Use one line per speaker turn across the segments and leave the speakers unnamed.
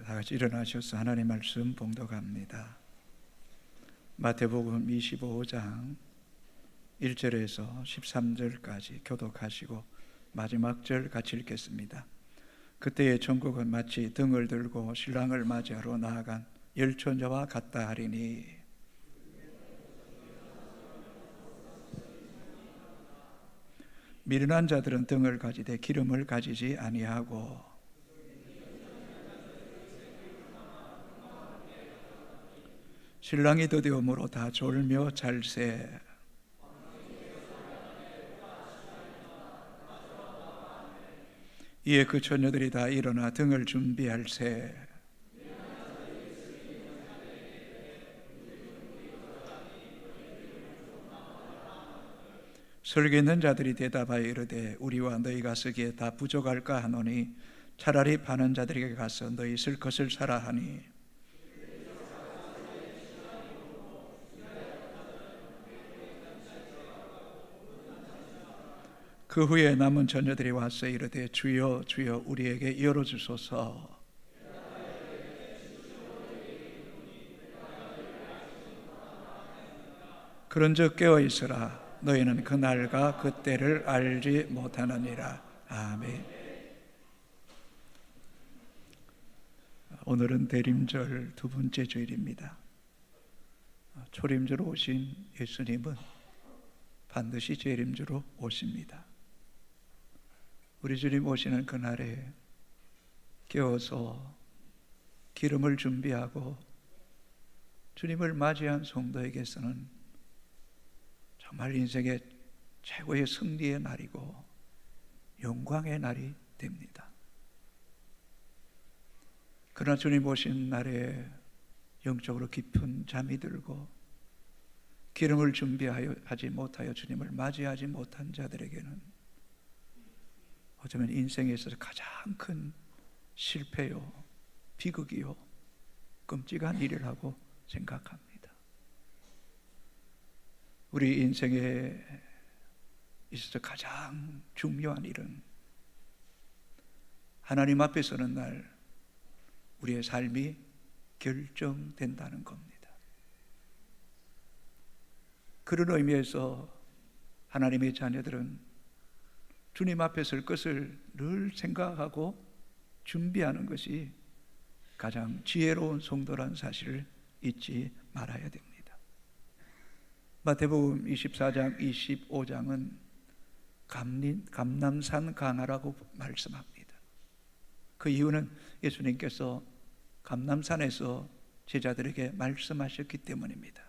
다 같이 일어나셔서 하나님 말씀 봉독합니다. 마태복음 25장 1절에서 13절까지 교독하시고 마지막 절 같이 읽겠습니다. 그때의 천국은 마치 등을 들고 신랑을 맞이하러 나아간 열처녀와 같다 하리니 미련한 자들은 등을 가지되 기름을 가지지 아니하고 신랑이 드디어므로 다 졸며 잘세. 이에 그 처녀들이 다 일어나 등을 준비할세. 설교 있는 자들이 대답하여 이르되 우리와 너희가 쓰기에 다 부족할까 하노니 차라리 파는 자들에게 가서 너희 쓸 것을 사라 하니 그 후에 남은 처녀들이 와서 이르되 주여 주여 우리에게 열어주소서. 그런즉 깨어 있으라. 너희는 그날과 그때를 알지 못하느니라. 아멘. 오늘은 대림절 두 번째 주일입니다. 초림주로 오신 예수님은 반드시 재림주로 오십니다. 우리 주님 오시는 그날에 깨어서 기름을 준비하고 주님을 맞이한 성도에게서는 정말 인생의 최고의 승리의 날이고 영광의 날이 됩니다. 그러나 주님 오신 날에 영적으로 깊은 잠이 들고 기름을 준비하지 못하여 주님을 맞이하지 못한 자들에게는 어쩌면 인생에 있어서 가장 큰 실패요, 비극이요, 끔찍한 일이라고 생각합니다. 우리 인생에 있어서 가장 중요한 일은 하나님 앞에 서는 날 우리의 삶이 결정된다는 겁니다. 그런 의미에서 하나님의 자녀들은 주님 앞에 설 것을 늘 생각하고 준비하는 것이 가장 지혜로운 성도라는 사실을 잊지 말아야 됩니다. 마태복음 24장, 25장은 감람산 강화라고 말씀합니다. 그 이유는 예수님께서 감람산에서 제자들에게 말씀하셨기 때문입니다.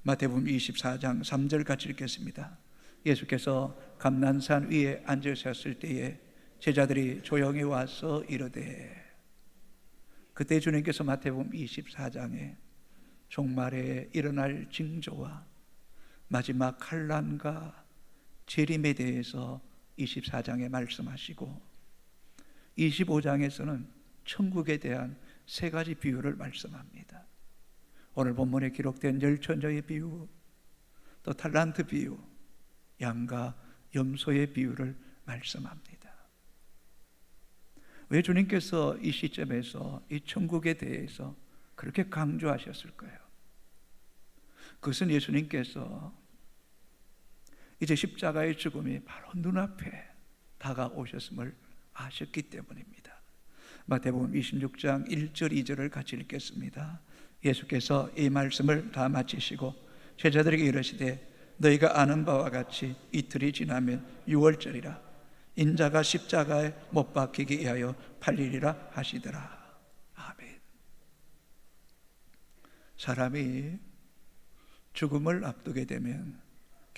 마태복음 24장 3절 같이 읽겠습니다. 예수께서 감람산 위에 앉으셨을 때에 제자들이 조용히 와서 이르되, 그때 주님께서 마태복음 24장에 종말에 일어날 징조와 마지막 환난과 재림에 대해서 24장에 말씀하시고 25장에서는 천국에 대한 세 가지 비유를 말씀합니다. 오늘 본문에 기록된 열처녀의 비유, 또 탈란트 비유, 양과 염소의 비유를 말씀합니다. 왜 주님께서 이 시점에서 이 천국에 대해서 그렇게 강조하셨을까요? 그것은 예수님께서 이제 십자가의 죽음이 바로 눈앞에 다가오셨음을 아셨기 때문입니다. 마태복음 26장 1절 2절을 같이 읽겠습니다. 예수께서 이 말씀을 다 마치시고 제자들에게 이르시되 너희가 아는 바와 같이 이틀이 지나면 유월절이라 인자가 십자가에 못 박히기 위하여 팔리리라 하시더라. 아멘. 사람이 죽음을 앞두게 되면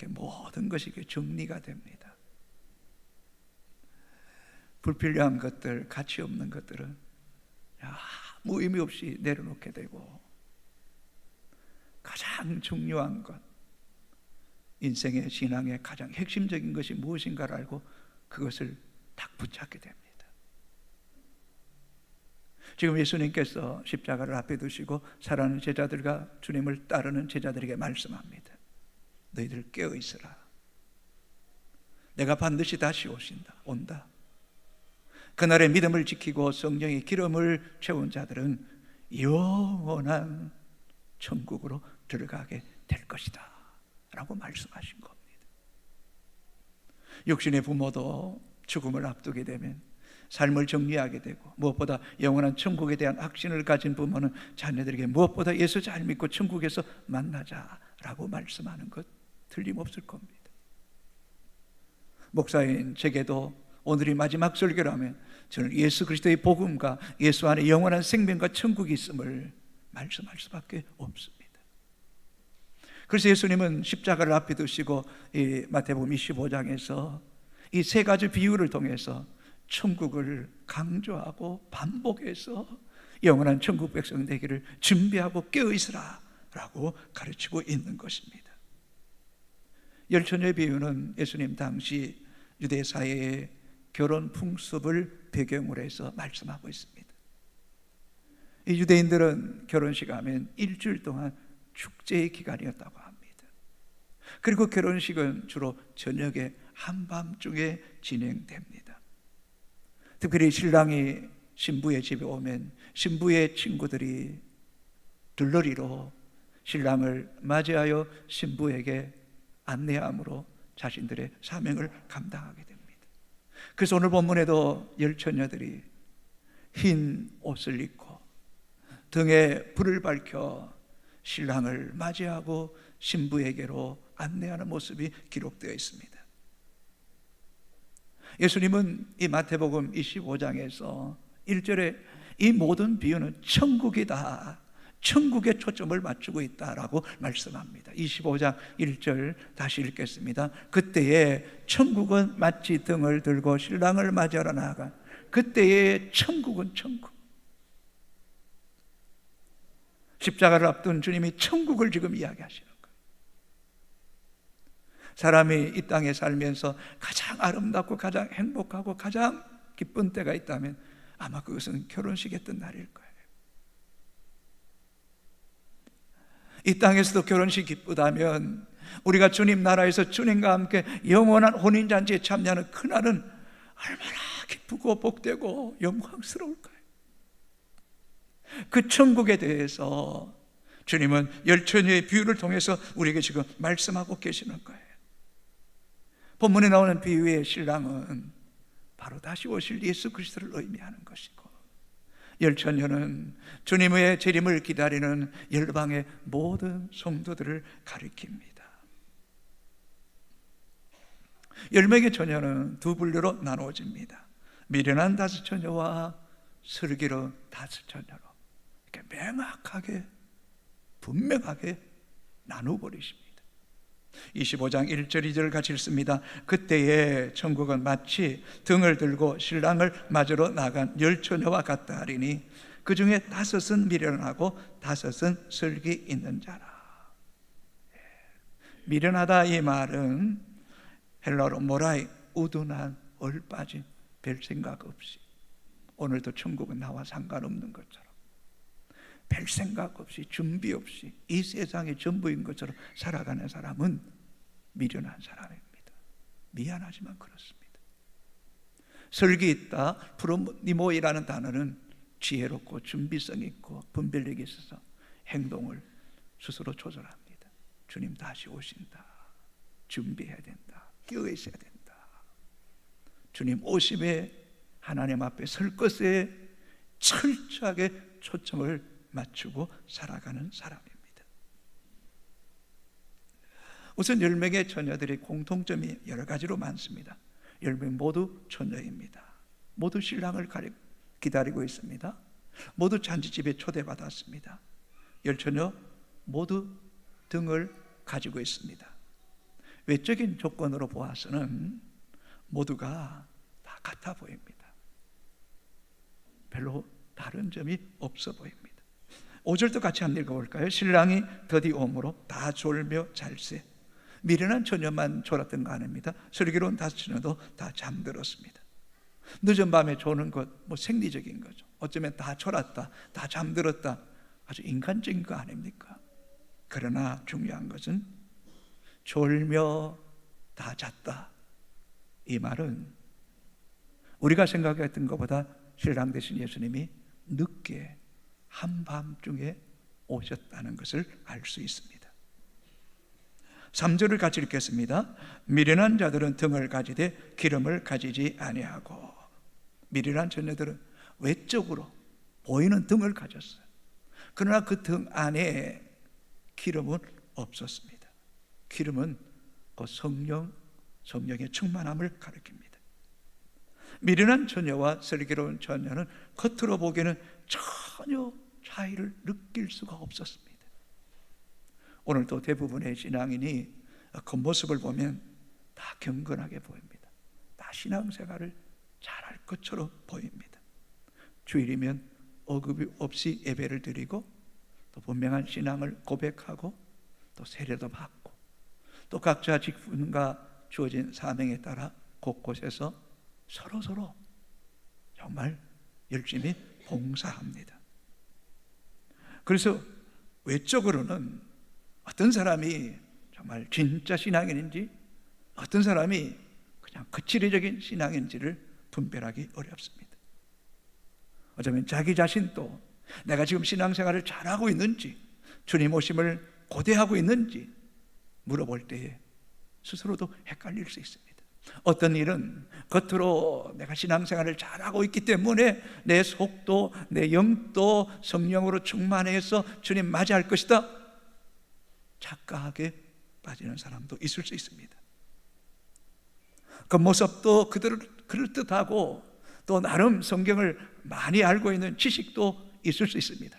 모든 것이 정리가 됩니다. 불필요한 것들, 가치 없는 것들은 아무 의미 없이 내려놓게 되고 가장 중요한 것, 인생의 신앙의 가장 핵심적인 것이 무엇인가를 알고 그것을 딱 붙잡게 됩니다. 지금 예수님께서 십자가를 앞에 두시고 사랑하는 제자들과 주님을 따르는 제자들에게 말씀합니다. 너희들 깨어 있으라. 내가 반드시 다시 온다. 그날의 믿음을 지키고 성령의 기름을 채운 자들은 영원한 천국으로 들어가게 될 것이다 라고 말씀하신 겁니다. 육신의 부모도 죽음을 앞두게 되면 삶을 정리하게 되고, 무엇보다 영원한 천국에 대한 확신을 가진 부모는 자녀들에게 무엇보다 예수 잘 믿고 천국에서 만나자라고 말씀하는 것 틀림없을 겁니다. 목사인 제게도 오늘이 마지막 설교라면 저는 예수 그리스도의 복음과 예수 안에 영원한 생명과 천국이 있음을 말씀할 수밖에 없습니다. 그래서 예수님은 십자가를 앞에 두시고 이 마태복음 25장에서 이 세 가지 비유를 통해서 천국을 강조하고 반복해서 영원한 천국 백성 되기를 준비하고 깨어있으라 라고 가르치고 있는 것입니다. 열처녀의 비유는 예수님 당시 유대 사회의 결혼 풍습을 배경으로 해서 말씀하고 있습니다. 이 유대인들은 결혼식 하면 일주일 동안 축제의 기간이었다고 합니다. 그리고 결혼식은 주로 저녁에 한밤중에 진행됩니다. 특별히 신랑이 신부의 집에 오면 신부의 친구들이 들러리로 신랑을 맞이하여 신부에게 안내함으로 자신들의 사명을 감당하게 됩니다. 그래서 오늘 본문에도 열처녀들이 흰 옷을 입고 등에 불을 밝혀 신랑을 맞이하고 신부에게로 안내하는 모습이 기록되어 있습니다. 예수님은 이 마태복음 25장에서 1절에 이 모든 비유는 천국이다, 천국에 초점을 맞추고 있다라고 말씀합니다. 25장 1절 다시 읽겠습니다. 그때에 천국은 마치 등을 들고 신랑을 맞이하러 나아가, 그때에 천국은 천국. 십자가를 앞둔 주님이 천국을 지금 이야기하시는 거예요. 사람이 이 땅에 살면서 가장 아름답고 가장 행복하고 가장 기쁜 때가 있다면 아마 그것은 결혼식이었던 날일 거예요. 이 땅에서도 결혼식 기쁘다면 우리가 주님 나라에서 주님과 함께 영원한 혼인잔치에 참여하는 그날은 얼마나 기쁘고 복되고 영광스러울까요? 그 천국에 대해서 주님은 열처녀의 비유를 통해서 우리에게 지금 말씀하고 계시는 거예요. 본문에 나오는 비유의 신랑은 바로 다시 오실 예수 그리스도를 의미하는 것이고, 열처녀는 주님의 재림을 기다리는 열방의 모든 성도들을 가리킵니다. 열명의 처녀는 두 분류로 나누어집니다. 미련한 다섯 처녀와 슬기로운 다섯 처녀로 이렇게 명확하게 분명하게 나누어버리십니다. 25장 1절 2절 같이 읽습니다. 그때에 천국은 마치 등을 들고 신랑을 맞으러 나간 열처녀와 같다 하리니 그 중에 다섯은 미련하고 다섯은 슬기 있는 자라. 미련하다 이 말은 헬라어로 모라이, 우둔한, 얼빠진, 별 생각 없이, 오늘도 천국은 나와 상관없는 것처럼 별 생각 없이 준비 없이 이 세상의 전부인 것처럼 살아가는 사람은 미련한 사람입니다. 미안하지만 그렇습니다. 설기 있다, 프로니모이라는 단어는 지혜롭고 준비성 있고 분별력이 있어서 행동을 스스로 조절합니다. 주님 다시 오신다, 준비해야 된다, 깨어 있어야 된다, 주님 오심에 하나님 앞에 설 것에 철저하게 초점을 맞추고 살아가는 사람입니다. 우선 10명의 처녀들의 공통점이 여러 가지로 많습니다. 10명 모두 처녀입니다. 모두 신랑을 기다리고 있습니다. 모두 잔치집에 초대받았습니다. 10처녀 모두 등을 가지고 있습니다. 외적인 조건으로 보아서는 모두가 다 같아 보입니다. 별로 다른 점이 없어 보입니다. 5절도 같이 한번 읽어볼까요? 신랑이 더디 오므로 다 졸며 잘세. 미련한 처녀만 졸았던 거 아닙니다. 슬기로운 다섯 처녀도 다 잠들었습니다. 늦은 밤에 조는 것 생리적인 거죠. 어쩌면 다 졸았다, 다 잠들었다, 아주 인간적인 거 아닙니까? 그러나 중요한 것은 졸며 다 잤다, 이 말은 우리가 생각했던 것보다 신랑 되신 예수님이 늦게 한밤중에 오셨다는 것을 알 수 있습니다. 3절을 같이 읽겠습니다. 미련한 자들은 등을 가지되 기름을 가지지 아니하고. 미련한 처녀들은 외적으로 보이는 등을 가졌어요. 그러나 그 등 안에 기름은 없었습니다. 기름은 그 성령의 충만함을 가리킵니다. 미련한 처녀와 슬기로운 처녀는 겉으로 보기에는 전혀 차이를 느낄 수가 없었습니다. 오늘도 대부분의 신앙인이 겉모습을 보면 다 경건하게 보입니다. 다 신앙생활을 잘할 것처럼 보입니다. 주일이면 어급이 없이 예배를 드리고, 또 분명한 신앙을 고백하고, 또 세례도 받고, 또 각자 직분과 주어진 사명에 따라 곳곳에서 서로 정말 열심히 봉사합니다. 그래서 외적으로는 어떤 사람이 정말 진짜 신앙인인지, 어떤 사람이 그냥 거칠이적인 신앙인지를 분별하기 어렵습니다. 어쩌면 자기 자신도 내가 지금 신앙생활을 잘하고 있는지, 주님 오심을 고대하고 있는지 물어볼 때에 스스로도 헷갈릴 수 있습니다. 어떤 일은 겉으로 내가 신앙생활을 잘하고 있기 때문에 내 속도, 내 영도 성령으로 충만해서 주님 맞이할 것이다, 착각에 빠지는 사람도 있을 수 있습니다. 그 모습도 그럴듯하고 또 나름 성경을 많이 알고 있는 지식도 있을 수 있습니다.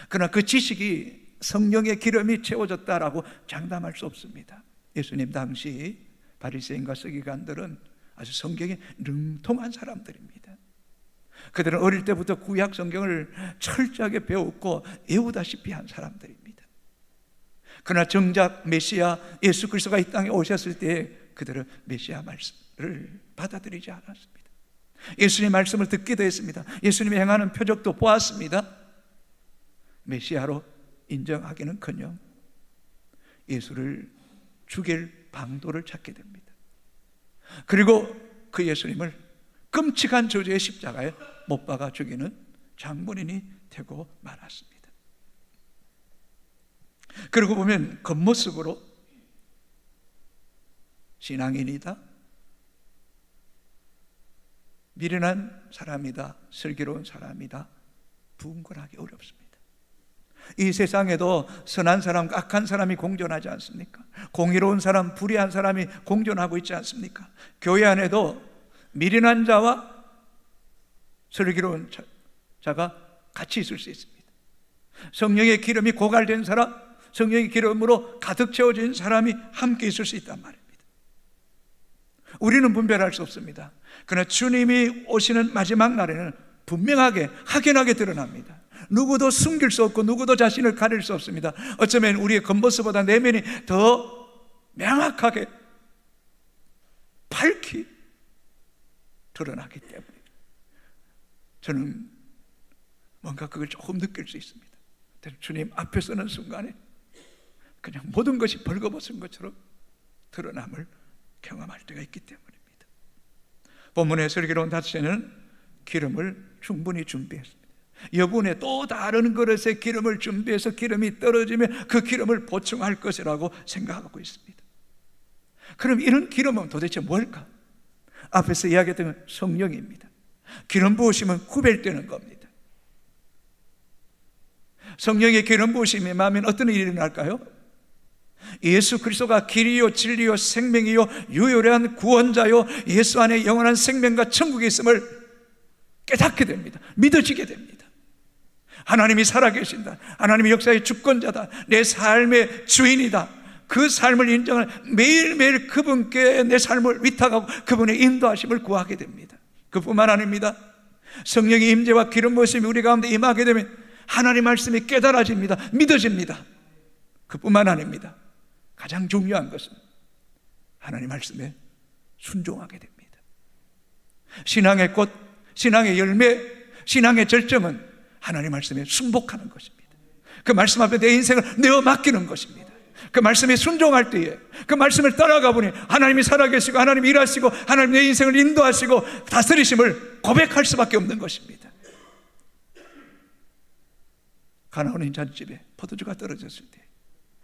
그러나 그 지식이 성령의 기름이 채워졌다라고 장담할 수 없습니다. 예수님 당시 바리새인과 서기관들은 아주 성경에 능통한 사람들입니다. 그들은 어릴 때부터 구약 성경을 철저하게 배웠고 외우다시피 한 사람들입니다. 그러나 정작 메시아 예수 그리스도가 이 땅에 오셨을 때 그들은 메시아 말씀을 받아들이지 않았습니다. 예수님 말씀을 듣기도 했습니다. 예수님이 행하는 표적도 보았습니다. 메시아로 인정하기는커녕 예수를 죽일 방도를 찾게 됩니다. 그리고 그 예수님을 끔찍한 저주의 십자가에 못 박아 죽이는 장본인이 되고 말았습니다. 그러고 보면 겉모습으로 신앙인이다, 미련한 사람이다, 슬기로운 사람이다 분간하기 어렵습니다. 이 세상에도 선한 사람, 악한 사람이 공존하지 않습니까? 공의로운 사람, 불의한 사람이 공존하고 있지 않습니까? 교회 안에도 미련한 자와 슬기로운 자가 같이 있을 수 있습니다. 성령의 기름이 고갈된 사람, 성령의 기름으로 가득 채워진 사람이 함께 있을 수 있단 말입니다. 우리는 분별할 수 없습니다. 그러나 주님이 오시는 마지막 날에는 분명하게 확연하게 드러납니다. 누구도 숨길 수 없고 누구도 자신을 가릴 수 없습니다. 어쩌면 우리의 겉모습보다 내면이 더 명확하게 밝히 드러나기 때문에 저는 뭔가 그걸 조금 느낄 수 있습니다. 주님 앞에 서는 순간에 그냥 모든 것이 벌거벗은 것처럼 드러남을 경험할 때가 있기 때문입니다. 본문의 슬기로운 다섯째는 기름을 충분히 준비했습니다. 여분의 또 다른 그릇에 기름을 준비해서 기름이 떨어지면 그 기름을 보충할 것이라고 생각하고 있습니다. 그럼 이런 기름은 도대체 뭘까? 앞에서 이야기했던 성령입니다. 기름 부으심은 구별되는 겁니다. 성령의 기름 부으심에 임하면 어떤 일이 일어날까요? 예수 그리스도가 길이요 진리요 생명이요 유일한 구원자요 예수 안에 영원한 생명과 천국에 있음을 깨닫게 됩니다. 믿어지게 됩니다. 하나님이 살아계신다, 하나님이 역사의 주권자다, 내 삶의 주인이다, 그 삶을 인정을 매일매일 그분께 내 삶을 위탁하고 그분의 인도하심을 구하게 됩니다. 그뿐만 아닙니다. 성령의 임재와 기름 부으심이 우리 가운데 임하게 되면 하나님 말씀이 깨달아집니다. 믿어집니다. 그뿐만 아닙니다. 가장 중요한 것은 하나님 말씀에 순종하게 됩니다. 신앙의 꽃, 신앙의 열매, 신앙의 절정은 하나님 말씀에 순복하는 것입니다. 그 말씀 앞에 내 인생을 내어 맡기는 것입니다. 그 말씀에 순종할 때에, 그 말씀을 따라가 보니 하나님이 살아계시고 하나님이 일하시고 하나님 내 인생을 인도하시고 다스리심을 고백할 수밖에 없는 것입니다. 가나안 인자집에 포도주가 떨어졌을 때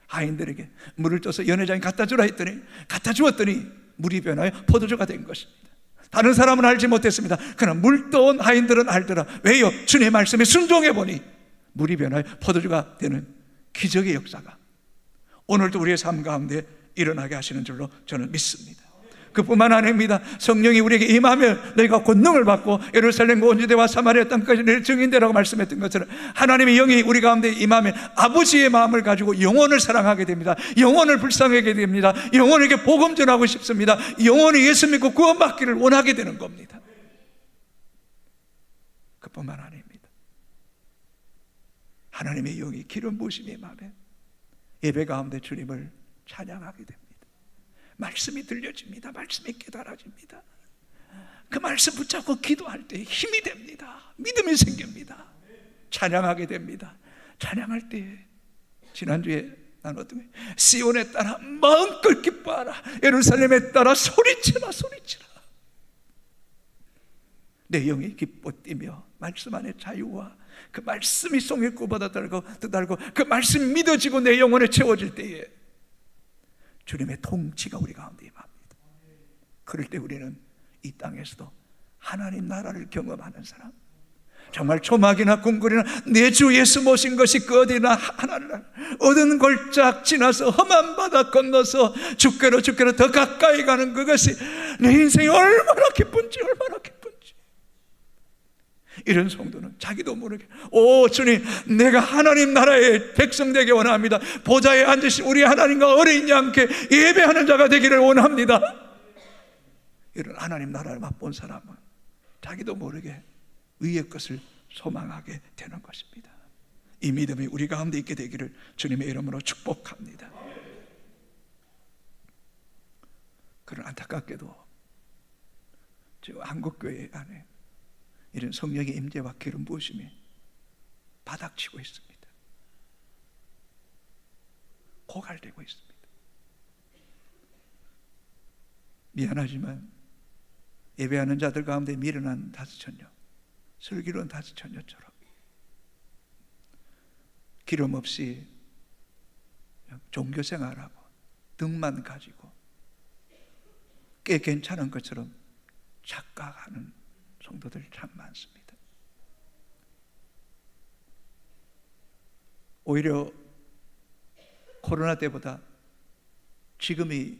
하인들에게 물을 떠서 연회장에 갖다 주라 했더니 갖다 주었더니 물이 변하여 포도주가 된 것입니다. 다른 사람은 알지 못했습니다. 그러나 물 떠온 하인들은 알더라. 왜요? 주님의 말씀에 순종해 보니 물이 변하여 포도주가 되는 기적의 역사가 오늘도 우리의 삶 가운데 일어나게 하시는 줄로 저는 믿습니다. 그뿐만 아닙니다. 성령이 우리에게 임하면 너희가 권능을 받고 예루살렘과 온 유대와 사마리아 땅까지 내 증인되라고 말씀했던 것처럼 하나님의 영이 우리 가운데 임하면 아버지의 마음을 가지고 영혼을 사랑하게 됩니다. 영혼을 불쌍하게 됩니다. 영혼에게 복음 전하고 싶습니다. 영혼이 예수 믿고 구원받기를 원하게 되는 겁니다. 그뿐만 아닙니다. 하나님의 영이 기름 부으심이 임하면 예배 가운데 주님을 찬양하게 됩니다. 말씀이 들려집니다. 말씀이 깨달아집니다. 그 말씀 붙잡고 기도할 때 힘이 됩니다. 믿음이 생깁니다. 찬양하게 됩니다. 찬양할 때 지난주에 나눴던 시온에 따라 마음껏 기뻐하라, 예루살렘에 따라 소리치라 소리치라. 내 영이 기뻐 뛰며 말씀 안에 자유와 그 말씀이 송일 꽃보다 달고 더 달고 그 말씀이 믿어지고 내 영혼에 채워질 때에 주님의 통치가 우리 가운데 임합니다. 그럴 때 우리는 이 땅에서도 하나님 나라를 경험하는 사람, 정말 초막이나 궁궐이나 내 주 예수 모신 것이 그 어디나 하나를 얻은 골짝 지나서 험한 바다 건너서 주께로 더 가까이 가는 그것이 내 인생이 얼마나 기쁜지 얼마나 기쁜지. 이런 성도는 자기도 모르게 오 주님, 내가 하나님 나라의 백성 되기 원합니다. 보좌에 앉으신 우리 하나님과 어린 양께 예배하는 자가 되기를 원합니다. 이런 하나님 나라를 맛본 사람은 자기도 모르게 위의 것을 소망하게 되는 것입니다. 이 믿음이 우리 가운데 있게 되기를 주님의 이름으로 축복합니다. 그런 안타깝게도 지금 한국교회 안에 이런 성령의 임재와 기름 부으심이 바닥치고 있습니다. 고갈되고 있습니다. 미안하지만 예배하는 자들 가운데 미련한 다스처녀, 슬기로운 다스처녀처럼 기름 없이 종교생활하고 등만 가지고 꽤 괜찮은 것처럼 착각하는 성도들 참 많습니다. 오히려 코로나 때보다 지금이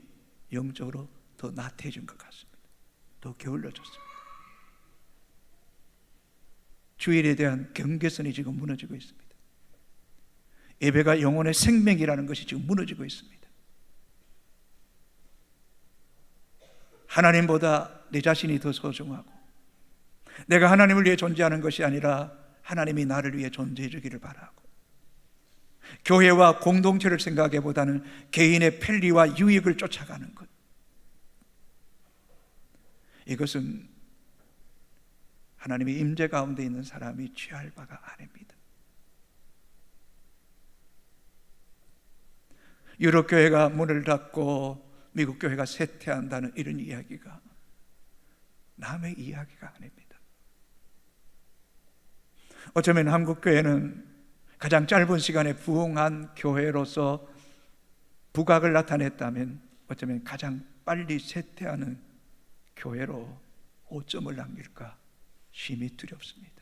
영적으로 더 나태해진 것 같습니다. 더 게을러졌습니다. 주일에 대한 경계선이 지금 무너지고 있습니다. 예배가 영혼의 생명이라는 것이 지금 무너지고 있습니다. 하나님보다 내 자신이 더 소중하고 내가 하나님을 위해 존재하는 것이 아니라 하나님이 나를 위해 존재해 주기를 바라고 교회와 공동체를 생각하기보다는 개인의 편리와 유익을 쫓아가는 것, 이것은 하나님의 임재 가운데 있는 사람이 취할 바가 아닙니다. 유럽 교회가 문을 닫고 미국 교회가 쇠퇴한다는 이런 이야기가 남의 이야기가 아닙니다. 어쩌면 한국 교회는 가장 짧은 시간에 부흥한 교회로서 부각을 나타냈다면 어쩌면 가장 빨리 쇠퇴하는 교회로 오점을 남길까 심히 두렵습니다.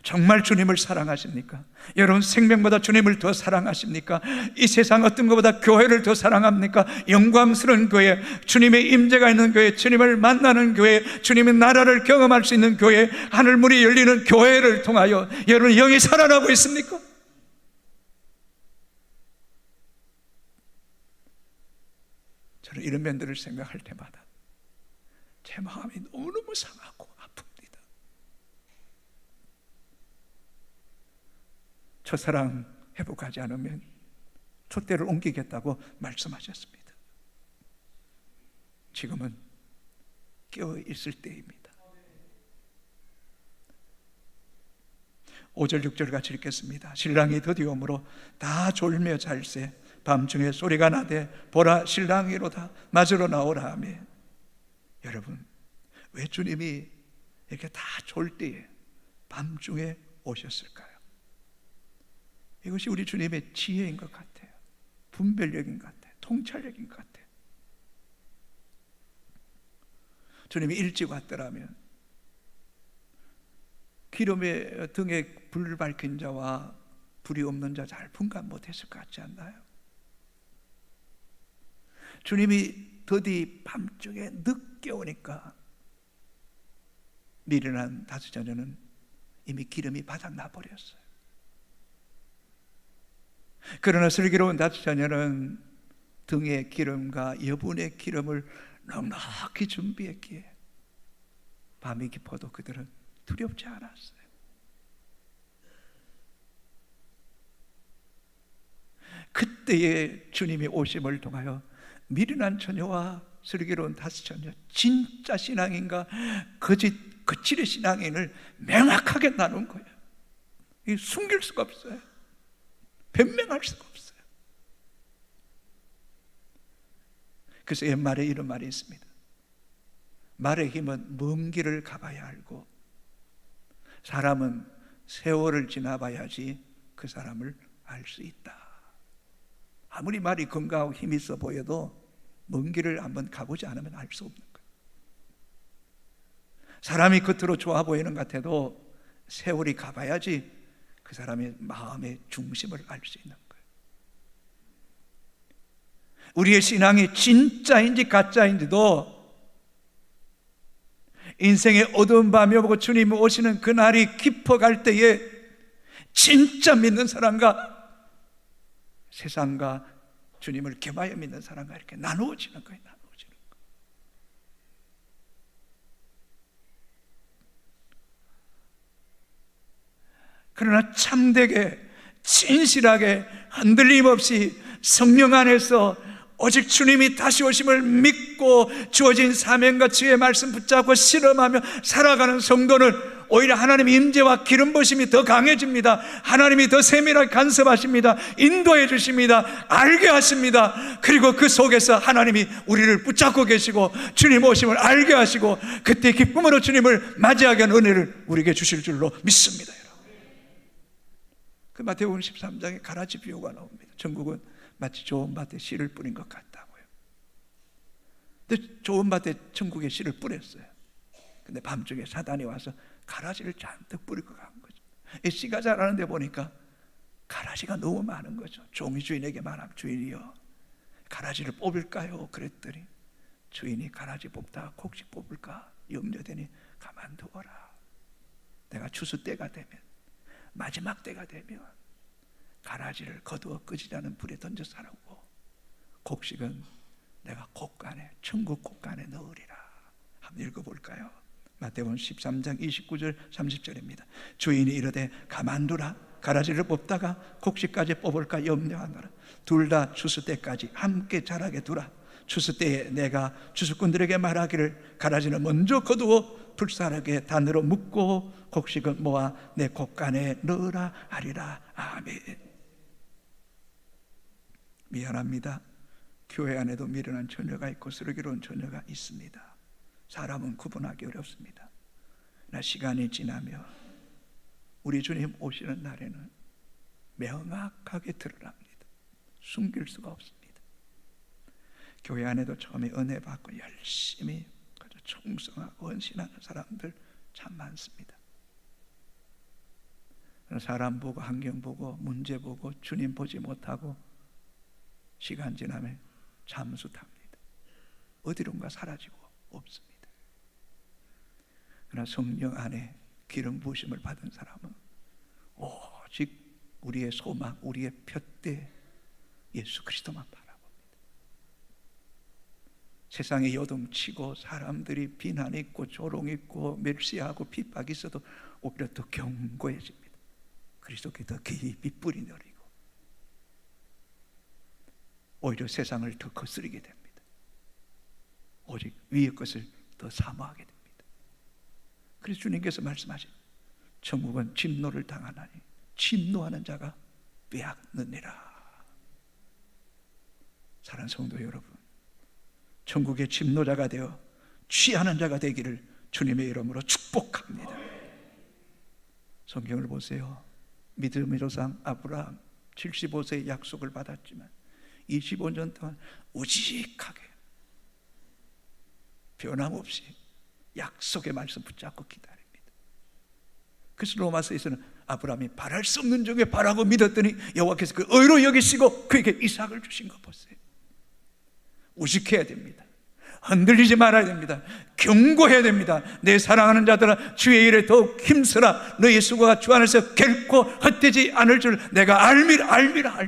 정말 주님을 사랑하십니까? 여러분 생명보다 주님을 더 사랑하십니까? 이 세상 어떤 것보다 교회를 더 사랑합니까? 영광스러운 교회, 주님의 임재가 있는 교회, 주님을 만나는 교회, 주님의 나라를 경험할 수 있는 교회, 하늘문이 열리는 교회를 통하여 여러분 영이 살아나고 있습니까? 저는 이런 면들을 생각할 때마다 제 마음이 너무너무 상하고 아픕니다. 첫사랑 회복하지 않으면 촛대를 옮기겠다고 말씀하셨습니다. 지금은 깨어 있을 때입니다. 5절 6절 같이 읽겠습니다. 신랑이 드디어 오므로 다 졸며 잘새 밤중에 소리가 나되 보라 신랑이로다 맞으러 나오라 하며. 여러분, 왜 주님이 이렇게 다 졸 때에 밤중에 오셨을까요? 이것이 우리 주님의 지혜인 것 같아요. 분별력인 것 같아요. 통찰력인 것 같아요. 주님이 일찍 왔더라면 기름에 등에 불을 밝힌 자와 불이 없는 자 잘 분간 못했을 것 같지 않나요? 주님이 더디 밤중에 늦게 오니까 미련한 다섯 자녀는 이미 기름이 바닥나 버렸어요. 그러나 슬기로운 다섯 자녀는 등의 기름과 여분의 기름을 넉넉히 준비했기에 밤이 깊어도 그들은 두렵지 않았어요. 그때에 주님이 오심을 통하여 미련한 처녀와 슬기로운 다섯 처녀, 진짜 신앙인가 거칠의 신앙인을 명확하게 나눈 거예요. 이 숨길 수가 없어요. 변명할 수가 없어요. 그래서 옛말에 이런 말이 있습니다. 말의 힘은 먼 길을 가봐야 알고 사람은 세월을 지나봐야지 그 사람을 알 수 있다. 아무리 말이 건강하고 힘 있어 보여도 먼 길을 한번 가보지 않으면 알 수 없는 거예요. 사람이 겉으로 좋아 보이는 것 같아도 세월이 가봐야지 그 사람의 마음의 중심을 알 수 있는 거예요. 우리의 신앙이 진짜인지 가짜인지도 인생의 어두운 밤이 오고 주님이 오시는 그날이 깊어갈 때에 진짜 믿는 사람과 세상과 주님을 겸하여 믿는 사람과 이렇게 나누어지는 거예요. 나누어지는 거예요. 그러나 참되게 진실하게 흔들림 없이 성령 안에서 오직 주님이 다시 오심을 믿고 주어진 사명과 주의 말씀 붙잡고 실험하며 살아가는 성도는 오히려 하나님의 임재와 기름 부심이 더 강해집니다. 하나님이 더 세밀하게 간섭하십니다. 인도해 주십니다. 알게 하십니다. 그리고 그 속에서 하나님이 우리를 붙잡고 계시고 주님 오심을 알게 하시고 그때 기쁨으로 주님을 맞이하게 하는 은혜를 우리에게 주실 줄로 믿습니다. 그 마태복음 13장에 가라지 비유가 나옵니다. 전국은 마치 좋은 밭에 씨를 뿌린 것 같다고요. 근데 좋은 밭에 천국에 씨를 뿌렸어요. 근데 밤중에 사단이 와서 가라지를 잔뜩 뿌리고 간 거죠. 이 씨가 자라는데 보니까 가라지가 너무 많은 거죠. 종이 주인에게 말하면 주인이요 가라지를 뽑을까요? 그랬더니 주인이 가라지 뽑다가 곡식 뽑을까 염려되니 가만두어라. 내가 추수 때가 되면 마지막 때가 되면 가라지를 거두어 끄지 않은 불에 던져서 하라고 곡식은 내가 곳간에 천국 곳간에 넣으리라. 한번 읽어볼까요? 마태복음 13장 29절 30절입니다. 주인이 이르되 가만두라. 가라지를 뽑다가 곡식까지 뽑을까 염려하노라. 둘 다 추수 때까지 함께 자라게 두라. 추수 때에 내가 추수꾼들에게 말하기를 가라지는 먼저 거두어 불사르게 단으로 묶고 곡식은 모아 내 곳간에 넣으라 하리라. 아멘. 미안합니다. 교회 안에도 미련한 처녀가 있고 슬기로운 처녀가 있습니다. 사람은 구분하기 어렵습니다. 그러나 시간이 지나며 우리 주님 오시는 날에는 명확하게 드러납니다. 숨길 수가 없습니다. 교회 안에도 처음에 은혜 받고 열심히 충성하고 헌신하는 사람들 참 많습니다. 사람 보고 환경 보고 문제 보고 주님 보지 못하고 시간 지나면 잠수탑니다. 어디론가 사라지고 없습니다. 그러나 성령 안에 기름 부으심을 받은 사람은 오직 우리의 소망, 우리의 푯대 예수 그리스도만 바라봅니다. 세상에 요동치고 사람들이 비난 있고 조롱 있고 멸시하고 핍박이 있어도 오히려 더 견고해집니다. 그리스도께 더 깊이 뿌리 내리고 오히려 세상을 더 거스르게 됩니다. 오직 위의 것을 더 사모하게 됩니다. 그래서 주님께서 말씀하신 천국은 진노를 당하나니 진노하는 자가 빼앗느니라. 사랑하는 성도 여러분, 천국의 진노자가 되어 취하는 자가 되기를 주님의 이름으로 축복합니다. 성경을 보세요. 믿음의 조상 아브라함 75세의 약속을 받았지만 25년 동안 우직하게 변함없이 약속의 말씀 붙잡고 기다립니다. 그래서 로마서에서는 아브라함이 바랄 수 없는 중에 바라고 믿었더니 여호와께서 그 의로 여기시고 그에게 이삭을 주신 거 보세요. 우직해야 됩니다. 흔들리지 말아야 됩니다. 경고해야 됩니다. 내 사랑하는 자들아, 주의 일에 더욱 힘쓰라. 너희 수고가 주 안에서 결코 헛되지 않을 줄 내가 알미라.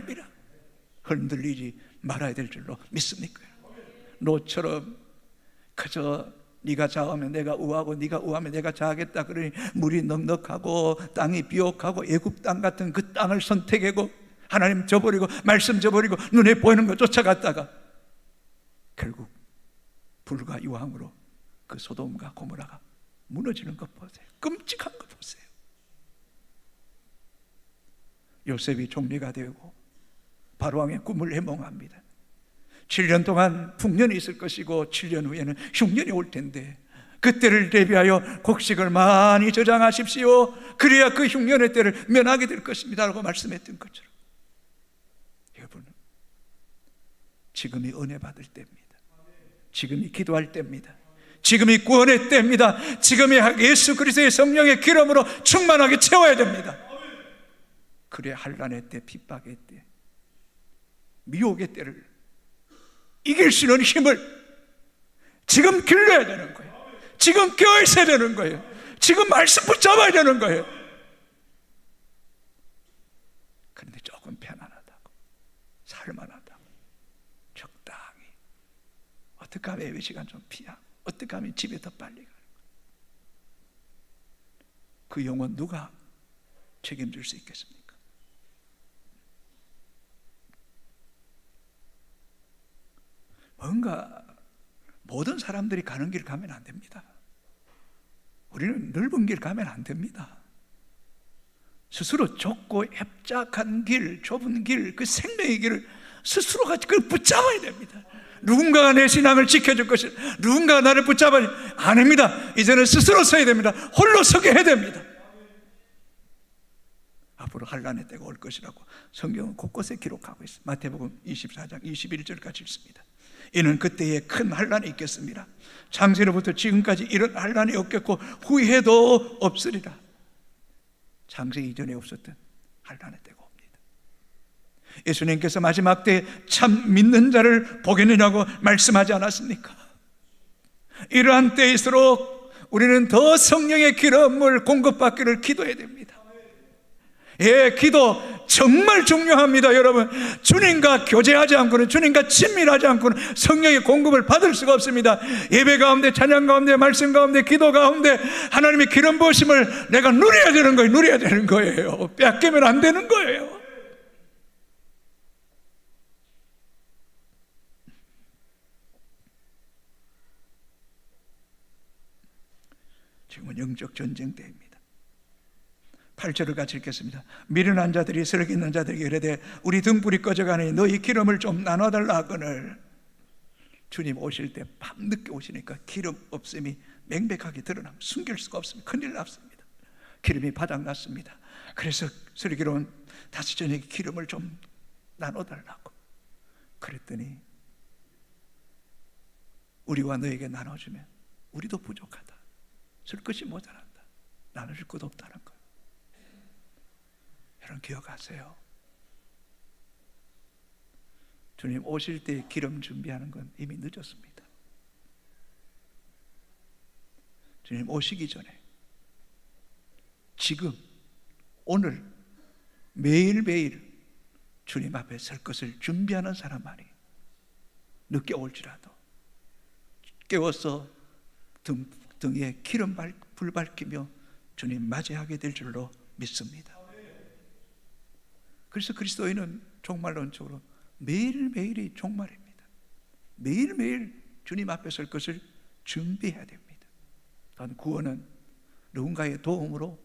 흔들리지 말아야 될 줄로 믿습니까? 노처럼 그저 네가 자하면 내가 우하고 네가 우하면 내가 자하겠다 그러니 물이 넉넉하고 땅이 비옥하고 애굽 땅 같은 그 땅을 선택하고 하나님 저버리고 말씀 저버리고 눈에 보이는 거 쫓아갔다가 결국 불과 유황으로 그 소돔과 고모라가 무너지는 것 보세요. 끔찍한 것 보세요. 요셉이 총리가 되고 바로왕의 꿈을 해몽합니다. 7년 동안 풍년이 있을 것이고 7년 후에는 흉년이 올 텐데 그때를 대비하여 곡식을 많이 저장하십시오. 그래야 그 흉년의 때를 면하게 될 것입니다 라고 말씀했던 것처럼, 여러분, 지금이 은혜 받을 때입니다. 지금이 기도할 때입니다. 지금이 구원의 때입니다. 지금이 예수 그리스도의 성령의 기름으로 충만하게 채워야 됩니다. 그래야 환난의 때, 핍박의 때, 미혹의 때를 이길 수 있는 힘을 지금 길러야 되는 거예요. 지금 껴있어야 되는 거예요. 지금 말씀 붙잡아야 되는 거예요. 그런데 조금 편안하다고, 살만하다고, 적당히, 어떻게 하면 예배 시간 좀 피하고, 어떻게 하면 집에 더 빨리 가는 거예요. 그 영혼 누가 책임질 수 있겠습니까? 뭔가 모든 사람들이 가는 길 가면 안 됩니다. 우리는 넓은 길 가면 안 됩니다. 스스로 좁고 협착한 길, 좁은 길, 그 생명의 길을 스스로가 그걸 붙잡아야 됩니다. 누군가가 내 신앙을 지켜줄 것이, 누군가가 나를 붙잡아야 아닙니다. 이제는 스스로 서야 됩니다. 홀로 서게 해야 됩니다. 앞으로 환난의 때가 올 것이라고 성경은 곳곳에 기록하고 있습니다. 마태복음 24장 21절까지 읽습니다. 이는 그때에 큰 환난이 있겠습니다. 창세로부터 지금까지 이런 환난이 없겠고 후회도 없으리라. 창세 이전에 없었던 환난의 때가 옵니다. 예수님께서 마지막 때 참 믿는 자를 보겠느냐고 말씀하지 않았습니까? 이러한 때일수록 우리는 더 성령의 기름을 공급받기를 기도해야 됩니다. 예, 기도 정말 중요합니다. 여러분, 주님과 교제하지 않고는, 주님과 친밀하지 않고는 성령의 공급을 받을 수가 없습니다. 예배 가운데, 찬양 가운데, 말씀 가운데, 기도 가운데 하나님의 기름 부으심을 내가 누려야 되는 거예요. 누려야 되는 거예요. 빼앗기면 안 되는 거예요. 지금은 영적 전쟁 때입니다. 8절을 같이 읽겠습니다. 미련한 자들이 슬기 있는 자들에게 이르되 우리 등불이 꺼져가니 너희 기름을 좀 나눠달라 하거늘. 주님 오실 때 밤늦게 오시니까 기름 없음이 맹백하게 드러나면 숨길 수가 없습니다. 큰일 났습니다. 기름이 바닥났습니다. 그래서 슬기로운 다시 저녁에 기름을 좀 나눠달라고 그랬더니 우리와 너에게 나눠주면 우리도 부족하다, 쓸 것이 모자란다, 나눠줄 것도 없다는 거예요. 여러분 기억하세요. 주님 오실 때 기름 준비하는 건 이미 늦었습니다. 주님 오시기 전에 지금 오늘 매일매일 주님 앞에 설 것을 준비하는 사람만이 늦게 올지라도 깨워서 등에 불 밝히며 주님 맞이하게 될 줄로 믿습니다. 그래서 그리스도인은 종말론적으로 매일매일이 종말입니다. 매일매일 주님 앞에 설 것을 준비해야 됩니다. 단 구원은 누군가의 도움으로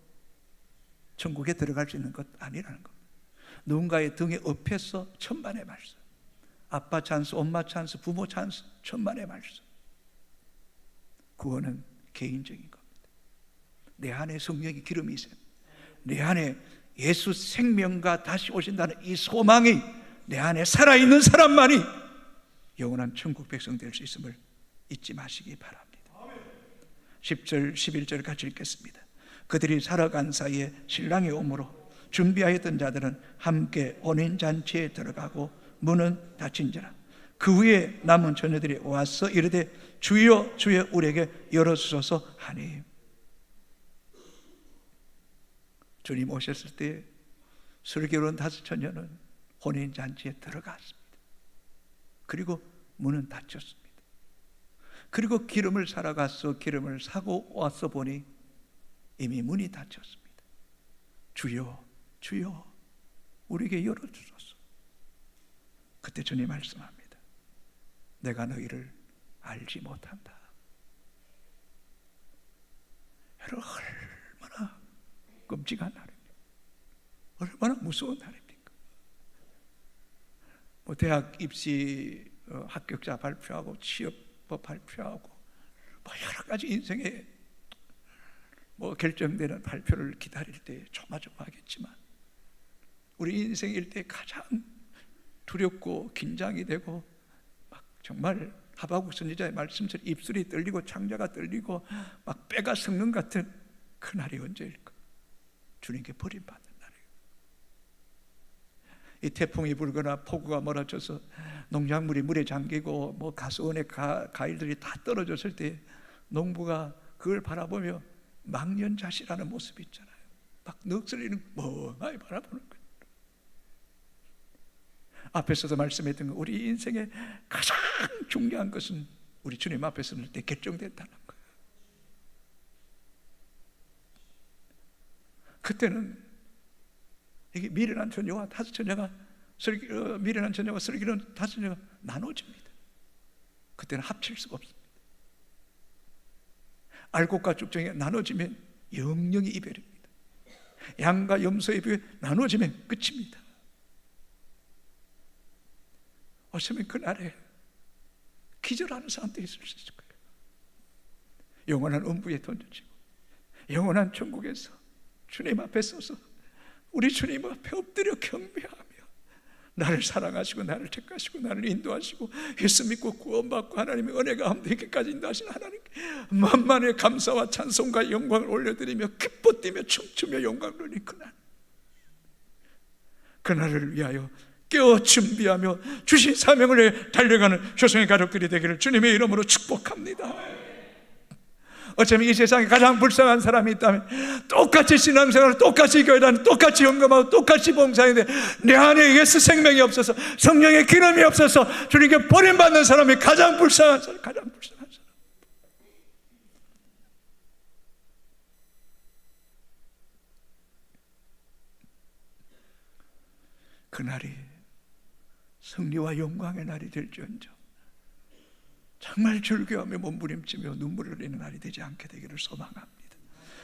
천국에 들어갈 수 있는 것 아니라는 겁니다. 누군가의 등에 업혀서 천만의 말씀, 아빠 찬스, 엄마 찬스, 부모 찬스, 천만의 말씀. 구원은 개인적인 겁니다. 내 안에 성령의 기름이 있어요. 내 안에 예수 생명과 다시 오신다는 이 소망이 내 안에 살아있는 사람만이 영원한 천국 백성 될 수 있음을 잊지 마시기 바랍니다. 10절 11절 같이 읽겠습니다. 그들이 살아간 사이에 신랑이 오므로 준비하였던 자들은 함께 혼인잔치에 들어가고 문은 닫힌지라. 그 후에 남은 처녀들이 와서 이르되 주여 주여 우리에게 열어주소서 하니. 주님 오셨을 때 슬기로운 5 처녀는 혼인잔치에 들어갔습니다. 그리고 문은 닫혔습니다. 그리고 기름을 사러 가서 기름을 사고 와서 보니 이미 문이 닫혔습니다. 주여 주여 우리에게 열어주소서. 그때 주님 말씀합니다. 내가 너희를 알지 못한다. 여러분, 얼마나 끔찍한 날입니까? 얼마나 무서운 날입니까? 뭐 대학 입시 합격자 발표하고 취업법 발표하고 뭐 여러 가지 인생에 뭐 결정되는 발표를 기다릴 때 조마조마하겠지만 우리 인생일 때 가장 두렵고 긴장이 되고 막 정말 하박국 선지자의 말씀처럼 입술이 떨리고 창자가 떨리고 막 뼈가 썩는 같은 그 날이 언제일까? 주님께 버림받는 날이에요. 이 태풍이 불거나 폭우가 몰아쳐서 농작물이 물에 잠기고 뭐 가수원의 과일들이 다 떨어졌을 때 농부가 그걸 바라보며 망연자실하는 모습이 있잖아요. 막 넋을리는 멍하니 바라보는 거예요. 앞에서도 말씀했던 거, 우리 인생의 가장 중요한 것은 우리 주님 앞에 서는 때 결정된다는 거예요. 그때는 이게 미련한 처녀와 5 처녀가 미련한 처녀와 슬기로운 5 처녀가 나눠집니다. 그때는 합칠 수가 없습니다. 알곡과 쭉정이가 나눠지면 영영이 이별입니다. 양과 염소의 비에 나눠지면 끝입니다. 어쩌면 그날에 기절하는 사람도 있을 수 있을 거예요. 영원한 음부에 던져지고 영원한 천국에서 주님 앞에 서서 우리 주님 앞에 엎드려 경배하며 나를 사랑하시고 나를 택하시고 나를 인도하시고 예수 믿고 구원받고 하나님의 은혜 가운데 이렇게까지 인도하신 하나님께 만만의 감사와 찬송과 영광을 올려드리며 기뻐 뛰며 춤추며 영광을 돌리는 그날을 위하여 깨어 준비하며 주신 사명을 위해 달려가는 효성의 가족들이 되기를 주님의 이름으로 축복합니다. 어쩌면 이 세상에 가장 불쌍한 사람이 있다면 똑같이 신앙생활을 똑같이 교회다니고 똑같이 헌금하고 똑같이 봉사하는데 내 안에 예수 생명이 없어서 성령의 기름이 없어서 주님께 버림받는 사람이 가장 불쌍한 사람, 가장 불쌍한 사람. 그날이 승리와 영광의 날이 될지언정 정말 절규하며 몸부림치며 눈물을 흘리는 날이 되지 않게 되기를 소망합니다.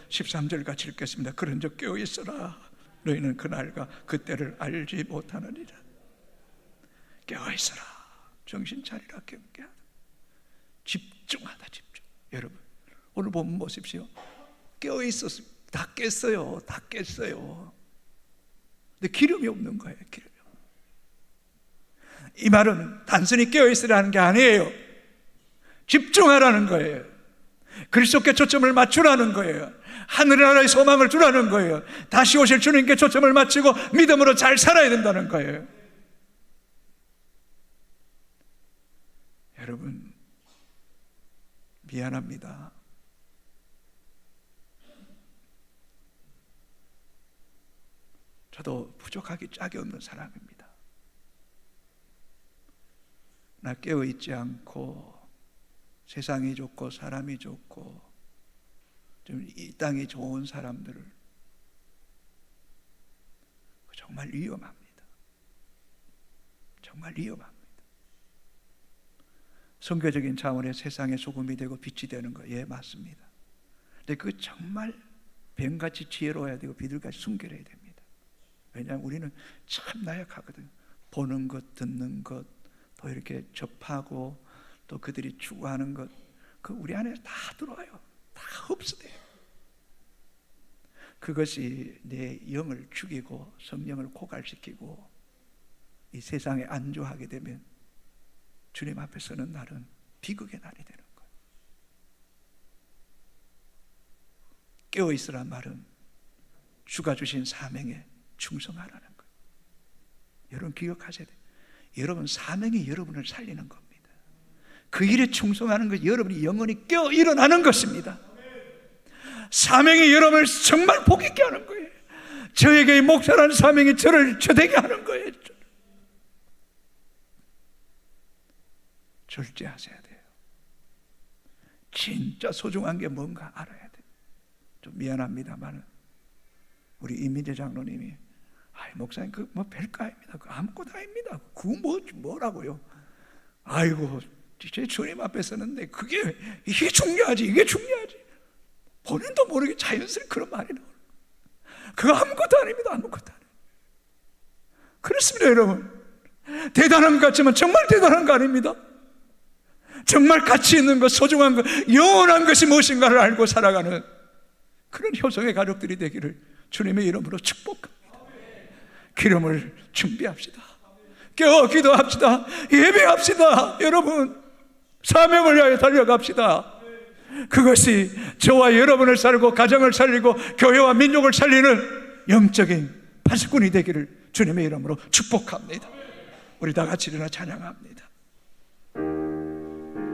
13절 같이 읽겠습니다. 그런즉 깨어있어라. 너희는 그날과 그때를 알지 못하느니라. 깨어있어라. 정신 차리라. 경계하라. 집중하다. 집중. 여러분 오늘 본문 보십시오. 깨어있었습니다. 다 깼어요. 다 깼어요. 근데 기름이 없는 거예요. 기름이. 이 말은 단순히 깨어있으라는 게 아니에요. 집중하라는 거예요. 그리스도께 초점을 맞추라는 거예요. 하늘나라의 소망을 주라는 거예요. 다시 오실 주님께 초점을 맞추고 믿음으로 잘 살아야 된다는 거예요. 여러분 미안합니다. 저도 부족하기 짝이 없는 사람입니다. 나 깨어있지 않고 세상이 좋고 사람이 좋고 좀 이 땅이 좋은 사람들을 정말 위험합니다. 정말 위험합니다. 선교적인 차원의 세상의 소금이 되고 빛이 되는 거, 예, 맞습니다. 근데 그 정말 뱀같이 지혜로워야 되고 비둘기같이 순결해야 됩니다. 왜냐하면 우리는 참 나약하거든요. 보는 것, 듣는 것, 또 이렇게 접하고 또 그들이 추구하는 것, 그 우리 안에 다 들어와요. 다 흡수돼요. 그것이 내 영을 죽이고 성령을 고갈시키고 이 세상에 안주하게 되면 주님 앞에 서는 날은 비극의 날이 되는 거예요. 깨어있으란 말은 주가 주신 사명에 충성하라는 거예요. 여러분 기억하셔야 돼요. 여러분 사명이 여러분을 살리는 겁니다. 그 일에 충성하는 것이 여러분이 영원히 깨어 일어나는 것입니다. 사명이 여러분을 정말 복 있게 하는 거예요. 저에게 목사라는 사명이 저를 저되게 하는 거예요. 절제하셔야 돼요. 진짜 소중한 게 뭔가 알아야 돼요. 좀 미안합니다만 우리 이민재 장로님이 목사님 그 뭐 별거 아닙니다. 그 아무것도 아닙니다. 그 뭐라고요? 아이고 제 주님 앞에 서는데 이게 중요하지, 이게 중요하지. 본인도 모르게 자연스레 그런 말이 나오는 거예요. 그거 아무것도 아닙니다. 아무것도 아닙니다. 그렇습니다, 여러분. 대단한 것 같지만 정말 대단한 거 아닙니다. 정말 가치 있는 것, 소중한 것, 영원한 것이 무엇인가를 알고 살아가는 그런 효성의 가족들이 되기를 주님의 이름으로 축복합니다. 기름을 준비합시다. 깨어 기도합시다. 예배합시다. 여러분 사명을 위하여 달려갑시다. 그것이 저와 여러분을 살고 가정을 살리고 교회와 민족을 살리는 영적인 파수꾼이 되기를 주님의 이름으로 축복합니다. 우리 다 같이 일어나 찬양합니다.